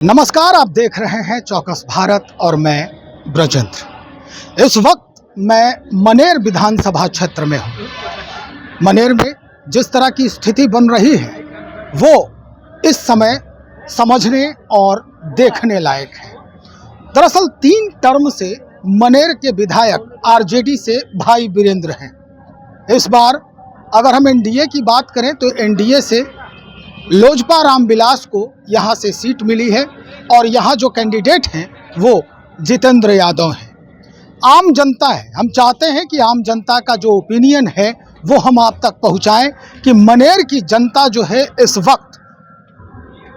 नमस्कार, आप देख रहे हैं चौकस भारत और मैं ब्रजेंद्र। इस वक्त मैं मनेर विधानसभा क्षेत्र में हूँ। मनेर में जिस तरह की स्थिति बन रही है वो इस समय समझने और देखने लायक है। दरअसल 3 टर्म से मनेर के विधायक आरजेडी से भाई वीरेंद्र हैं। इस बार अगर हम एनडीए की बात करें तो एनडीए से लोजपा रामविलास को यहाँ से सीट मिली है और यहाँ जो कैंडिडेट हैं वो जितेंद्र यादव हैं। आम जनता है, हम चाहते हैं कि आम जनता का जो ओपिनियन है वो हम आप तक पहुँचाएं कि मनेर की जनता जो है इस वक्त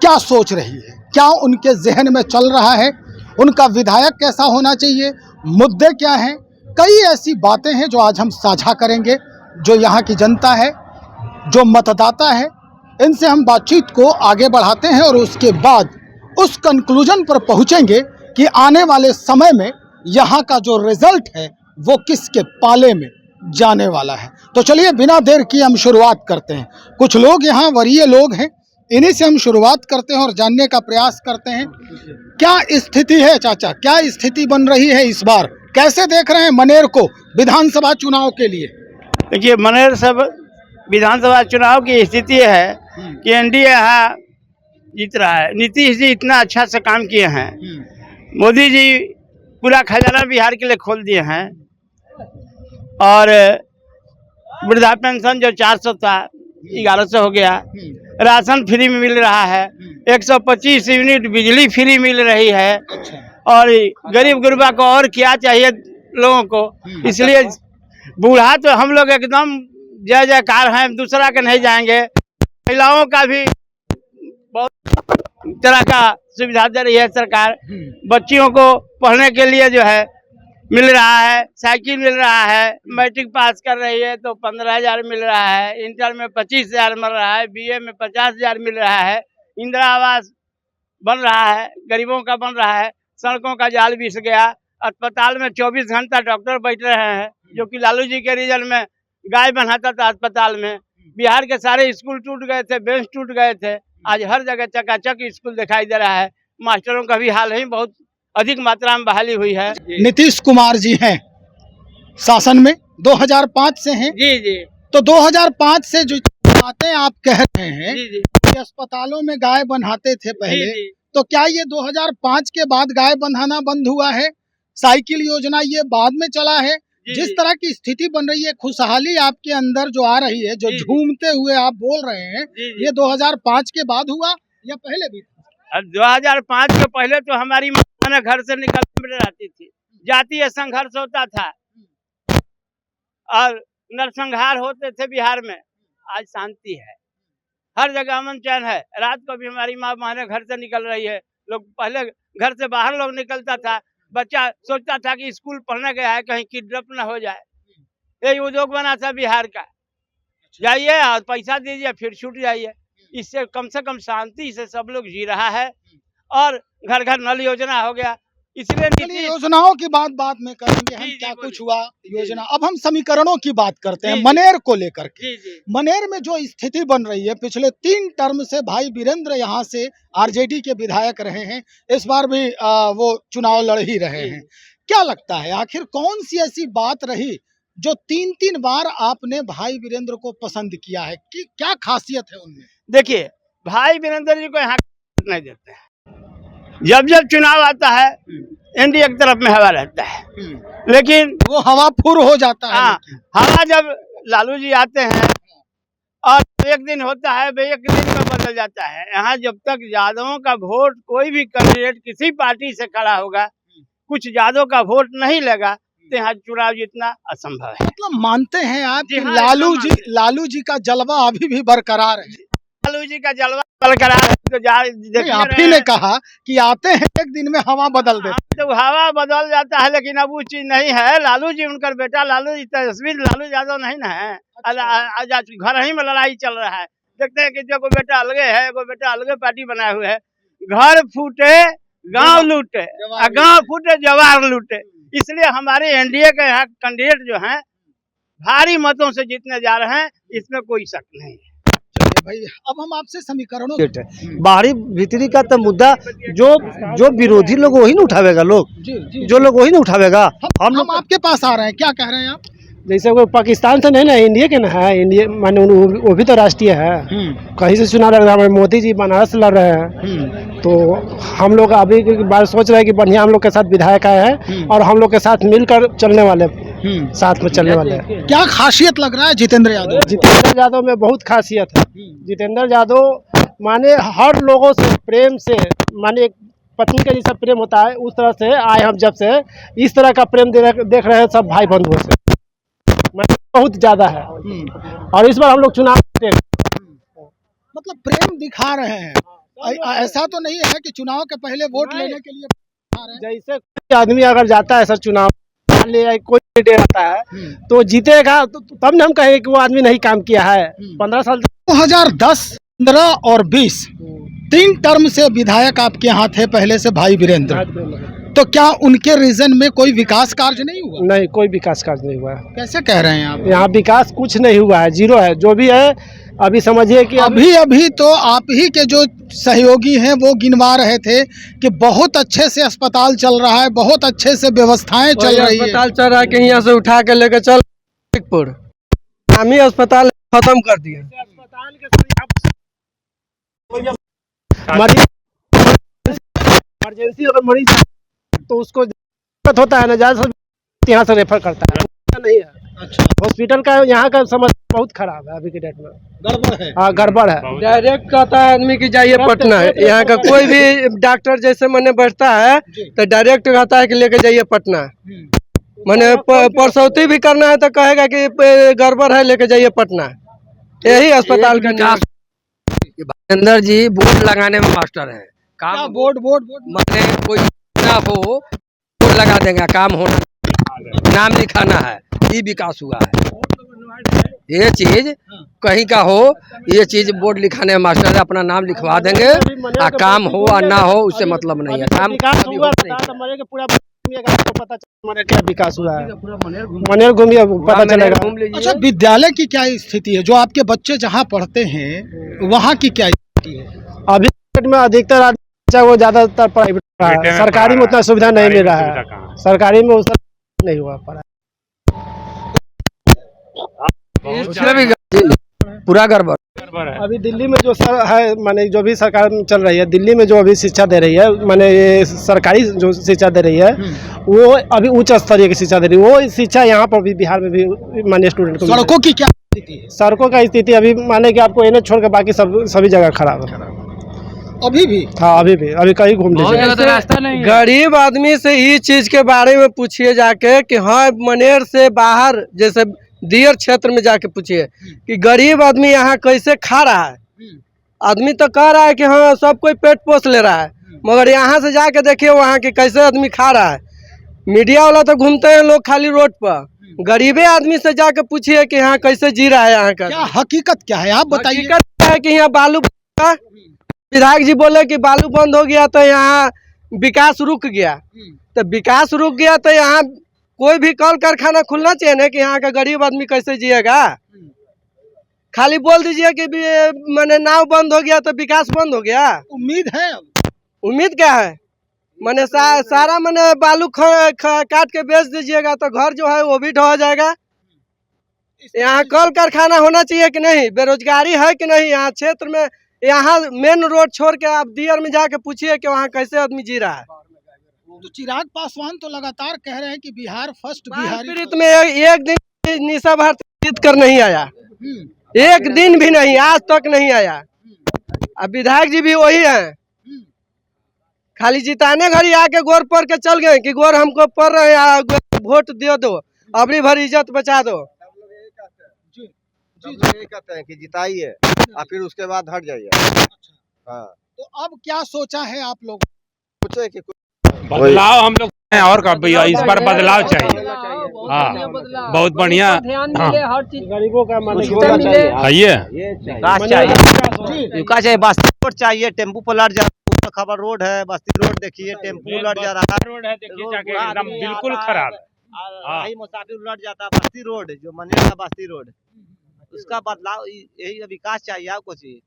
क्या सोच रही है, क्या उनके जहन में चल रहा है, उनका विधायक कैसा होना चाहिए, मुद्दे क्या हैं। कई ऐसी बातें हैं जो आज हम साझा करेंगे। जो यहाँ की जनता है, जो मतदाता है, इनसे हम बातचीत को आगे बढ़ाते हैं और उसके बाद उस कंक्लूजन पर पहुंचेंगे कि आने वाले समय में यहाँ का जो रिजल्ट है वो किसके पाले में जाने वाला है। तो चलिए बिना देर किए हम शुरुआत करते हैं। कुछ लोग यहाँ वरीय लोग हैं, इन्हीं से हम शुरुआत करते हैं और जानने का प्रयास करते हैं क्या स्थिति है। चाचा, क्या स्थिति बन रही है इस बार, कैसे देख रहे हैं मनेर को विधानसभा चुनाव के लिए? देखिए, मनेर सब विधानसभा चुनाव की स्थिति है कि एनडीए यहाँ जीत रहा है। नीतीश जी इतना अच्छा से काम किए हैं, मोदी जी पूरा खजाना बिहार के लिए खोल दिए हैं और वृद्धा पेंशन जो 400 था 1100 हो गया, राशन फ्री में मिल रहा है, 125 यूनिट बिजली फ्री मिल रही है और गरीब गुरबा को और क्या चाहिए लोगों को। इसलिए बूढ़ा तो हम लोग एकदम जय जयकार हैं, दूसरा के नहीं जाएंगे। महिलाओं का भी बहुत तरह का सुविधा दे रही है सरकार। बच्चियों को पढ़ने के लिए जो है मिल रहा है, साइकिल मिल रहा है, मैट्रिक पास कर रही है तो 15,000 मिल रहा है, इंटर में 25,000 मिल रहा है, बीए में 50,000 मिल रहा है, इंदिरा आवास बन रहा है, गरीबों का बन रहा है, सड़कों का जाल बिछ गया, अस्पताल में 24 घंटा डॉक्टर बैठ रहे हैं, जो कि लालू जी के रीजन में गाय बनाता था अस्पताल में। बिहार के सारे स्कूल टूट गए थे, बेंच टूट गए थे, आज हर जगह चकाचक स्कूल दिखाई दे रहा है। मास्टरों का भी हाल ही बहुत अधिक मात्रा में बहाली हुई है। नीतीश कुमार जी हैं शासन में, 2005 से हैं। जी जी। तो 2005 से जो बातें आप कह रहे हैं जी कि अस्पतालों में गाय बंधाते थे पहले, जी। तो क्या ये 2005 के बाद गाय बंधाना बंद हुआ है? साइकिल योजना ये बाद में चला है? जिस तरह की स्थिति बन रही है, खुशहाली आपके अंदर जो आ रही है, जो झूमते हुए आप बोल रहे हैं, ये 2005 के बाद हुआ या पहले भी? 2005 के पहले तो हमारी माँ घर से निकलने रहती थी, जातीय संघर्ष होता था और नरसंहार होते थे बिहार में। आज शांति है, हर जगह अमन चैन है। रात को भी हमारी माँ बहनें घर से निकल रही है। लोग पहले घर से बाहर लोग निकलता था, बच्चा सोचता था कि स्कूल पढ़ने गया है कहीं किडनैप न हो जाए। यही उद्योग बना था बिहार का, जाइए और पैसा दीजिए फिर छूट जाइए। इससे कम से कम शांति से सब लोग जी रहा है और घर घर नल योजना हो गया। इसलिए योजनाओं की बात बाद में करेंगे हम, क्या कुछ हुआ योजना। अब हम समीकरणों की बात करते हैं मनेर को लेकर के। मनेर में जो स्थिति बन रही है, पिछले 3 टर्म से भाई वीरेंद्र यहाँ से आरजेडी के विधायक रहे हैं, इस बार भी वो चुनाव लड़ ही रहे हैं। क्या लगता है आखिर कौन सी ऐसी बात रही जो 3 बार आपने भाई वीरेंद्र को पसंद किया है, कि क्या खासियत है उनमें? देखिए, भाई वीरेंद्र जी को यहाँ नहीं देते हैं। जब जब चुनाव आता है एनडीए की तरफ में हवा रहता है, लेकिन वो हवा फुर हो जाता है। हाँ, हवा जब लालू जी आते हैं और एक दिन होता है, एक दिन में बदल जाता है। यहाँ जब तक यादवों का वोट, कोई भी कैंडिडेट किसी पार्टी से खड़ा होगा, कुछ यादव का वोट नहीं लेगा तो यहाँ चुनाव जीतना असंभव है। मतलब मानते हैं आप कि हाँ, लालू जी का जलवा अभी भी बरकरार है? लालू जी का जलवा बरकरार है तो आप ही ने कहा कि आते हैं एक दिन में हवा बदल दे, तो हवा बदल जाता है, लेकिन अब वो चीज नहीं है। लालू जी उनका बेटा लालू जी, तस्वीर लालू यादव नहीं ना है। घर ही में लड़ाई चल रहा है। देखते हैं कि जो को बेटा अलगे है, को बेटा अलगे पार्टी बनाए हुए है। घर फूटे गांव लूटे, गांव फूटे जवार लूटे। इसलिए हमारे एनडीए के यहाँ कैंडिडेट जो हैं भारी मतों से जीतने जा रहे हैं, इसमें कोई शक नहीं है। भाई अब हम आपसे समीकरणों बाहरी भीतरी का तो मुद्दा जो जो विरोधी लोग वही ना उठावेगा, जो लोग वही ना उठावेगा। हम आपके पास आ रहे हैं, क्या कह रहे हैं आप? जैसे वो पाकिस्तान से नहीं ना, इंडिया के ना है, इंडिया माने वो भी तो राष्ट्रीय है। कहीं से चुनाव लड़ रहा है, मोदी जी बनारस लड़ रहे हैं, तो हम लोग अभी की बार सोच रहे हैं कि बढ़िया हम लोग के साथ विधायक आए हैं और हम लोग के साथ मिलकर चलने वाले, साथ में चलने वाले हैं। क्या खासियत लग रहा है जितेंद्र यादव? जितेंद्र यादव में बहुत खासियत है। जितेंद्र यादव माने हर लोगों से प्रेम से, माने एक पत्नी का जैसा प्रेम होता है उस तरह से आए हम, जब से इस तरह का प्रेम देख रहे हैं सब भाई बंधुओं से, बहुत ज्यादा है। और इस बार हम लोग चुनाव मतलब प्रेम दिखा रहे हैं। ऐसा तो नहीं है कि चुनाव के पहले वोट लेने के लिए दिखा रहे हैं। जैसे कोई आदमी अगर जाता है सर चुनाव ले, कोई लीडर आता है तो जीतेगा, तो तब ना हम कहेंगे कि वो आदमी नहीं काम किया है। 15 साल 2010, 15 और 20 3 टर्म से विधायक आपके यहाँ थे पहले से भाई वीरेंद्र, तो क्या उनके रीजन में कोई विकास कार्य नहीं हुआ? नहीं, कोई विकास कार्य नहीं हुआ है। कैसे कह रहे हैं आप? यहाँ विकास कुछ नहीं हुआ है, जीरो है। जो भी है अभी समझिए कि अभी तो आप ही के जो सहयोगी हैं वो गिनवा रहे थे कि बहुत अच्छे से अस्पताल चल रहा है, बहुत अच्छे से व्यवस्थाएं चल रही है। अस्पताल चल रहा है कि यहाँ से उठा के लेकर चल नामी अस्पताल खत्म कर दिए। मरीज इमरजेंसी अगर मरीज तो उसको दिक्कत होता है ना, ज्यादा यहाँ से रेफर करता है, नहीं है। अच्छा, हॉस्पिटल का यहाँ का समस्या बहुत खराब है अभी के डेट में, गड़बड़ है। हाँ गड़बड़ है। डायरेक्ट कहता है आदमी की जाइए पटना, यहाँ का कोई भी डॉक्टर जैसे मैंने बैठता है तो डायरेक्ट कहता है कि लेके जाइए पटना। मैंने परसौती भी करना है तो कहेगा कि गड़बड़ है, लेके जाइए पटना। यही अस्पताल का वीरेंद्र जी बोर्ड लगाने में मास्टर है। काम बोर्ड मैंने कोई ना हो बोर्ड लगा देंगे, काम होना, नाम लिखाना है, ये विकास हुआ है। ये चीज कहीं का हो, ये चीज बोर्ड लिखाने में मास्टर है, अपना नाम लिखवा देंगे, आ काम हो या ना हो उससे मतलब नहीं है। काम क्या विकास हुआ है, मनेर घूमिए पता चलेगा। अच्छा, विद्यालय की क्या स्थिति है? जो आपके बच्चे जहाँ पढ़ते हैं वहाँ की क्या स्थिति है? अभी में अधिकतर आदमी वो ज्यादातर प्राइवेट है, सरकारी में उतना सुविधा नहीं मिल रहा है, सरकारी में उतना नहीं हुआ पड़ा, पूरा गड़बड़। अभी दिल्ली में जो सर है, माने जो भी सरकार चल रही है, दिल्ली में जो अभी शिक्षा दे रही है, माने ये सरकारी जो शिक्षा दे रही है वो अभी उच्च स्तरीय की शिक्षा दे रही है। वो शिक्षा यहाँ पर भी बिहार में भी माने स्टूडेंट को। सड़कों की क्या स्थिति है? सड़कों का स्थिति अभी माने कि आपको इन्हें छोड़ के बाकी सभी जगह खराब है अभी भी। हाँ अभी कहीं घूम लीजिए। गरीब आदमी से इस चीज के बारे में पूछिए जाके कि हाँ मनेर से बाहर जैसे दियर क्षेत्र में जाके पूछिए कि गरीब आदमी यहाँ कैसे खा रहा है। आदमी तो कह रहा है कि हाँ सब कोई पेट पोस ले रहा है, मगर यहाँ से जाके देखिए वहाँ के कैसे आदमी खा रहा है। मीडिया वाला तो घूमते हैं लोग खाली रोड पर, गरीबे आदमी से जाके पूछिए कि यहाँ कैसे जी रहा है। यहाँ का क्या हकीकत क्या है आप बताइए? हकीकत है कि यहाँ बालू, विधायक जी बोले कि बालू बंद हो गया तो यहाँ विकास रुक गया, तो विकास रुक गया तो यहाँ कोई भी कल कारखाना खुलना चाहिए ना कि यहाँ का गरीब आदमी कैसे जिएगा। खाली बोल दीजिए कि मैंने नाव बंद हो गया तो विकास बंद हो गया। उम्मीद है? उम्मीद क्या है? मैंने सारा मैंने बालू काट के बेच दीजिएगा तो घर जो है वो भी ढह जाएगा। यहाँ कल कारखाना होना चाहिए कि नहीं? बेरोजगारी है कि नहीं यहाँ क्षेत्र में? यहाँ मेन रोड छोड़ के आप दियर में जाके पूछिए कि वहाँ कैसे आदमी जी रहा है। तो चिराग पासवान तो लगातार कह रहे हैं कि बिहार फर्स्ट, बिहारी में एक दिन निशा भारती जीत कर नहीं आया, एक दिन भी नहीं, आज तक नहीं आया। अब विधायक जी भी वही हैं, खाली जिताने घड़ी आके गोर पर के चल गए कि गोर हमको पड़ रहे हैं, वोट दे दो, अपनी भर इज्जत बचा दो। यही कहते हैं कि जिताइए और फिर उसके बाद हट जाइए। हाँ, तो अब क्या सोचा है आप लोग? सोचे कि बदलाव हम लोग हैं, और का भैया इस बार बदलाव चाहिए। हाँ बहुत बढ़िया, गरीबों का विकास चाहिए, बस्ती रोड चाहिए, टेम्पू पलट जा रहा है, खबर रोड है, बस्ती रोड देखिए टेम्पू उलट जा रहा है, रोड है देखिए जाके एकदम बिल्कुल खराब है। मुसाफिर उलट जाता है। बस्ती रोड जो मनेर का बस्ती रोड उसका बदलाव यही विकास चाहिए आपको चाहिए।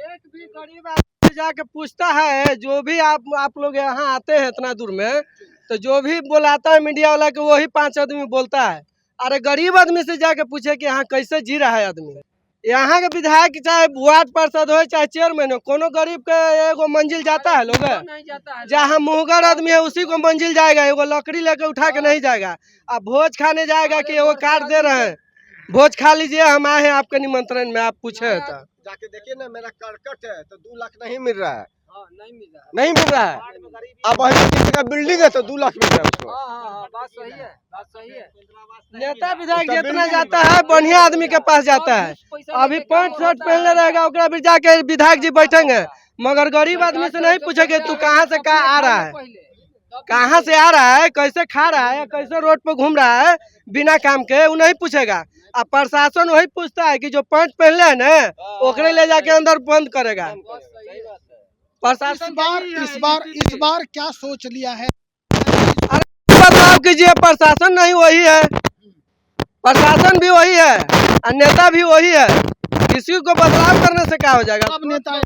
एक भी गरीब आदमी जाके पूछता है, जो भी आप लोग यहाँ आते हैं इतना दूर में, तो जो भी बुलाता है मीडिया वाला के वही 5 आदमी बोलता है। अरे गरीब आदमी से जाके पूछे कि यहाँ कैसे जी रहा है आदमी। यहाँ के विधायक चाहे वार्ड पार्षद हो चाहे चेयरमैन हो, कोनो गरीब के एगो मंजिल जाता है लोग। जहाँ मुहगर आदमी है उसी को मंजिल जाएगा, एगो लकड़ी लेके उठा के नहीं जाएगा। अब भोज खाने जाएगा कि एगो कार्ड दे रहे हैं, भोज खा लीजिए, हम आए हैं आपके निमंत्रण में, आप पूछे तो जाके देखिए ना, मेरा करकट है तो 2 लाख नहीं मिल रहा है, नहीं मिल रहा है। अब किसी का बिल्डिंग है तो 2 लाख मिल रहा है उसको। बात सही है, बात सही है। नेता विधायक जितना जाता है बढ़िया आदमी के पास जाता है। अभी 5 शर्ट पहनले रहेगा, ओकरा भी जाके विधायक जी बैठेंगे, मगर गरीब आदमी से नहीं पूछेंगे तू कहाँ से कहाँ आ रहा है, कहाँ से आ रहा है, कैसे खा रहा है, कैसे रोड पे घूम रहा है बिना काम के, वो नहीं पूछेगा। अब प्रशासन वही पूछता है कि जो पैंट पहनले है ना ओकरे ले जाके अंदर बंद करेगा प्रशासन। इस बार क्या सोच लिया है? बदलाव कीजिए, प्रशासन नहीं वही है, प्रशासन भी वही है और नेता भी वही है, किसी को बदलाव करने से क्या हो जाएगा। अब नेता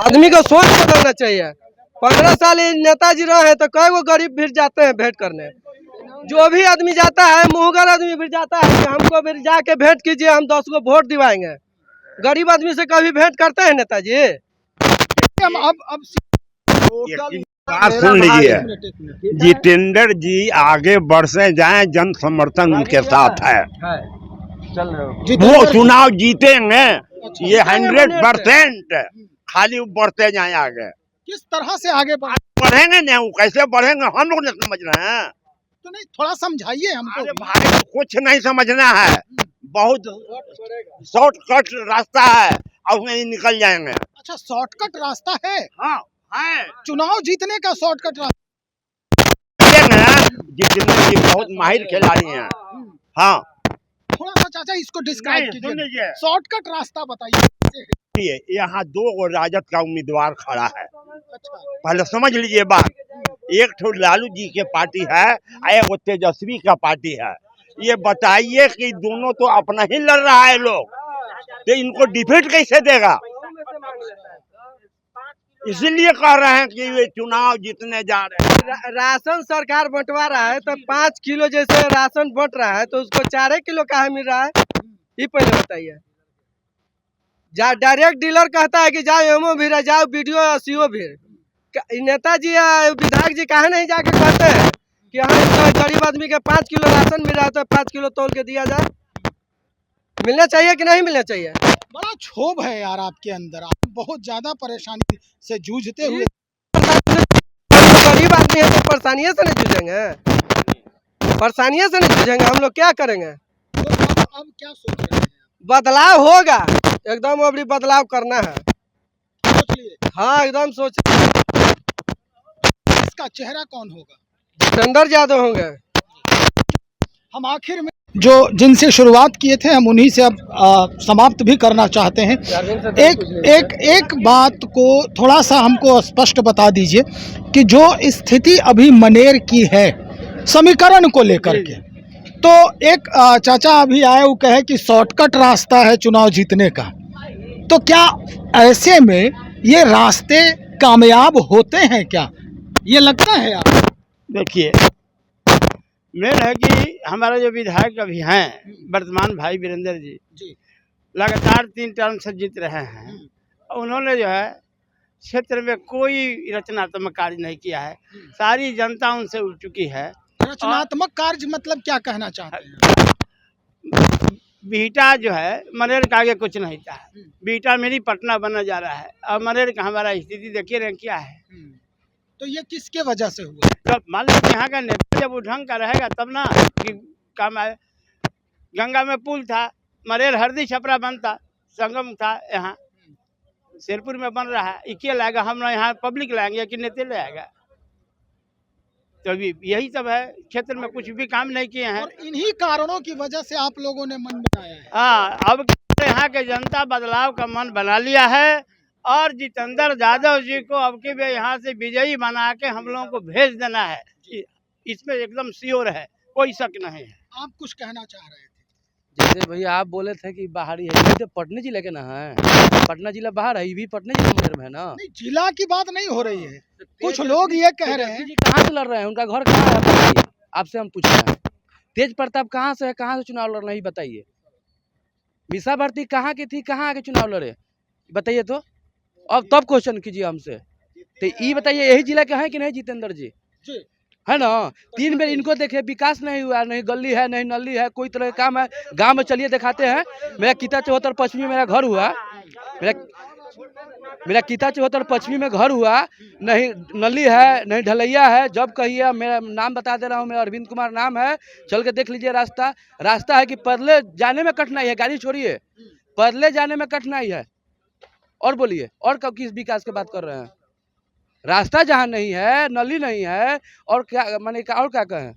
आदमी को सोच बदलना चाहिए। 15 साल नेताजी रहे हैं तो कई गो गरीब भी जाते हैं भेंट करने, जो भी आदमी जाता है, मुहगर आदमी भी जाता है कि हमको भी जाके भेंट कीजिए, हम 10 को वोट दिवाएंगे। गरीब आदमी से कभी भेंट करते हैं नेताजी? हम अब बात सुन लीजिए, जितेंद्र जी आगे बढ़ते जाएं, जन समर्थन उनके साथ है। वो चुनाव जीतेंगे, ये 100% खाली बढ़ते जाए आगे। किस तरह से आगे बढ़ेंगे नहीं, वो कैसे बढ़ेंगे हम लोग नहीं समझ रहे हैं। तो नहीं, थोड़ा समझाइए हमको। अरे भाई कुछ नहीं समझना है, बहुत शॉर्टकट रास्ता है और उसमें ही निकल जाएंगे। अच्छा, शॉर्टकट रास्ता है? हाँ है, चुनाव जीतने का शॉर्टकट रास्ता? जितेंद्र जी बहुत माहिर खिलाड़ी हैं। हाँ, थोड़ा सा चाचा इसको डिस्क्राइब नहीं, सुन कीजिए, लीजिए। शॉर्टकट रास्ता बताइए। यहाँ 2 राजद का उम्मीदवार खड़ा है, अच्छा, पहले समझ लीजिए बात। एक ठो लालू जी के पार्टी है, एक तेजस्वी का पार्टी है। ये बताइए कि दोनों तो अपना ही लड़ रहा है लोग, तो इनको डिफीट कैसे देगा? इसीलिए कह रहे हैं कि ये चुनाव जीतने जा रहे हैं। राशन सरकार बंटवा रहा है तो 5 किलो जैसे राशन बंट रहा है तो उसको 4 किलो कहाँ मिल रहा है, ये पहले बताइए। डायरेक्ट डीलर कहता है कि जाओ एमओ भी जाओ बीडीओ सीओ भी, नेताजी या विधायक जी कहाँ नहीं जाके कहते हैं कि हाँ गरीब आदमी के 5 किलो राशन मिल रहा है तो 5 किलो तोल के दिया जाए। मिलना चाहिए कि नहीं मिलना चाहिए? बड़ा क्षोभ है यार आपके अंदर, आप बहुत ज्यादा परेशानी से जूझते हुए। गरीब आदमी है तो परेशानियों से नहीं जूझेंगे, परेशानियों से नहीं जूझेंगे, हम लोग क्या करेंगे? तो अब क्या सोच रहे हैं? बदलाव होगा एकदम, अभी बदलाव करना है, सोच लिए हाँ एकदम सोच। इसका चेहरा कौन होगा? जितेंद्र यादव होंगे। हम आखिर में जो जिनसे शुरुआत किए थे हम उन्हीं से अब समाप्त भी करना चाहते हैं। एक बात को थोड़ा सा हमको स्पष्ट बता दीजिए कि जो स्थिति अभी मनेर की है समीकरण को लेकर के, तो एक चाचा अभी आए वो कहे कि शॉर्टकट रास्ता है चुनाव जीतने का, तो क्या ऐसे में ये रास्ते कामयाब होते हैं क्या, ये लगता है आप? देखिए, मेन है कि हमारा जो विधायक अभी हैं वर्तमान भाई वीरेंद्र जी लगातार 3 टर्म से जीत रहे हैं। उन्होंने जो है क्षेत्र में कोई रचनात्मक कार्य नहीं किया है, सारी जनता उनसे उठ चुकी है। रचनात्मक कार्य मतलब क्या कहना चाहते हैं? बीटा जो है मनेर के आगे कुछ नहीं था, बीटा मेरी पटना बनने जा रहा है और मनेर का हमारा स्थिति देखिए रहे क्या है। तो ये किसके वजह से हुआ? तब मान लीजिए यहाँ का नेता जब ढंग का रहेगा तब ना कि काम आए। गंगा में पुल था, मरेर हरदी छपरा बनता, संगम था, यहाँ शेरपुर में बन रहा है, इक्के लाएगा, हम यहाँ पब्लिक लाएंगे कि नेता ले आएगा? तो अभी यही सब है, क्षेत्र में कुछ भी काम नहीं किए हैं और इन्हीं कारणों की वजह से आप लोगों ने मन बनाया है। हाँ, अब यहाँ के जनता बदलाव का मन बना लिया है और जितेंद्र यादव जी को अब के भी यहाँ से विजयी बना के हम लोगों को भेज देना है, इसमें एकदम श्योर है, कोई शक नहीं है। आप कुछ कहना चाह रहे थे? जैसे भैया आप बोले थे कि बाहरी है, ये तो पटना जिले के ना है, पटना जिला बाहर है, ये भी पटना जिला मंदिर में है ना। नहीं, जिला की बात नहीं हो रही है। कुछ लोग ये कह रहे हैं, जी कहाँ से लड़ रहे हैं, उनका घर कहाँ है बताइए, आपसे हम पूछ रहे हैं। तेज प्रताप कहाँ से है, कहाँ से चुनाव लड़ रहे हैं बताइए। मीसा भारती कहाँ की थी, कहाँ आके चुनाव लड़े बताइए तो। अब तब क्वेश्चन कीजिए हमसे, तो ये बताइए यही जिला के हैं कि नहीं जितेंद्र जी, है ना। 3 बार इनको देखे, विकास नहीं हुआ, नहीं गली है, नहीं नली है, कोई तरह का काम है। गांव में चलिए दिखाते हैं। मेरा किता 74 पश्चिमी मेरा घर हुआ, मेरा किता 74 पश्चिमी में घर हुआ, नहीं नली है, नहीं ढलैया है। जब कहिए, मेरा नाम बता दे रहा हूँ, मेरा अरविंद कुमार नाम है, चल के देख लीजिए। रास्ता है कि परले जाने में कठिनाई है, गाड़ी छोड़िए, परले जाने में कठिनाई है। और बोलिए, और कब किस विकास की बात कर रहे हैं। रास्ता जहाँ नहीं है, नली नहीं है, और क्या माने, और क्या कहें।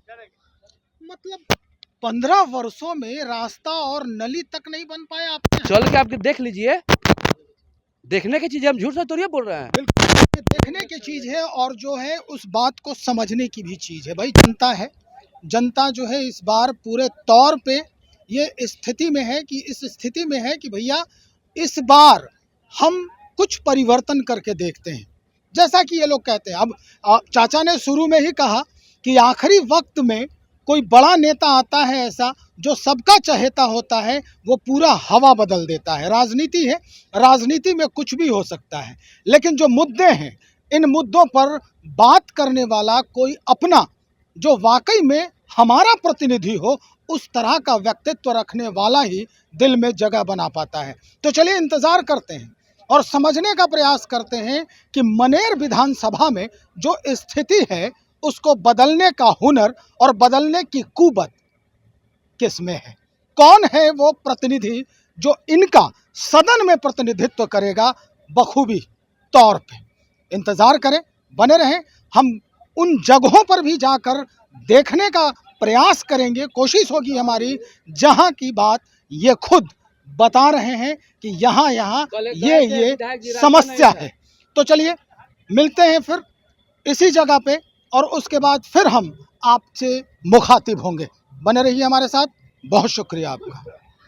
मतलब 15 वर्षों में रास्ता और नली तक नहीं बन पाया आपके यहाँ? चल के आपके देख लीजिए, देखने की चीज, हम झूठ से थोड़ी बोल रहे हैं। ये देखने की चीज है, और जो है उस बात को समझने की भी चीज है। भाई जनता है, जनता जो है इस बार पूरे तौर पे ये स्थिति में है कि भैया इस बार हम कुछ परिवर्तन करके देखते हैं, जैसा कि ये लोग कहते हैं। अब चाचा ने शुरू में ही कहा कि आखिरी वक्त में कोई बड़ा नेता आता है ऐसा जो सबका चहेता होता है, वो पूरा हवा बदल देता है। राजनीति है, राजनीति में कुछ भी हो सकता है, लेकिन जो मुद्दे हैं, इन मुद्दों पर बात करने वाला कोई अपना, जो वाकई में हमारा प्रतिनिधि हो, उस तरह का व्यक्तित्व रखने वाला ही दिल में जगह बना पाता है। तो चलिए इंतज़ार करते हैं और समझने का प्रयास करते हैं कि मनेर विधानसभा में जो स्थिति है, उसको बदलने का हुनर और बदलने की कुवत किस में है। कौन है वो प्रतिनिधि जो इनका सदन में प्रतिनिधित्व करेगा बखूबी तौर पे। इंतज़ार करें, बने रहें। हम उन जगहों पर भी जाकर देखने का प्रयास करेंगे, कोशिश होगी हमारी, जहां की बात ये खुद बता रहे हैं कि यहाँ ये समस्या है। तो चलिए मिलते हैं फिर इसी जगह पे, और उसके बाद फिर हम आपसे मुखातिब होंगे। बने रहिए हमारे साथ। बहुत शुक्रिया आपका।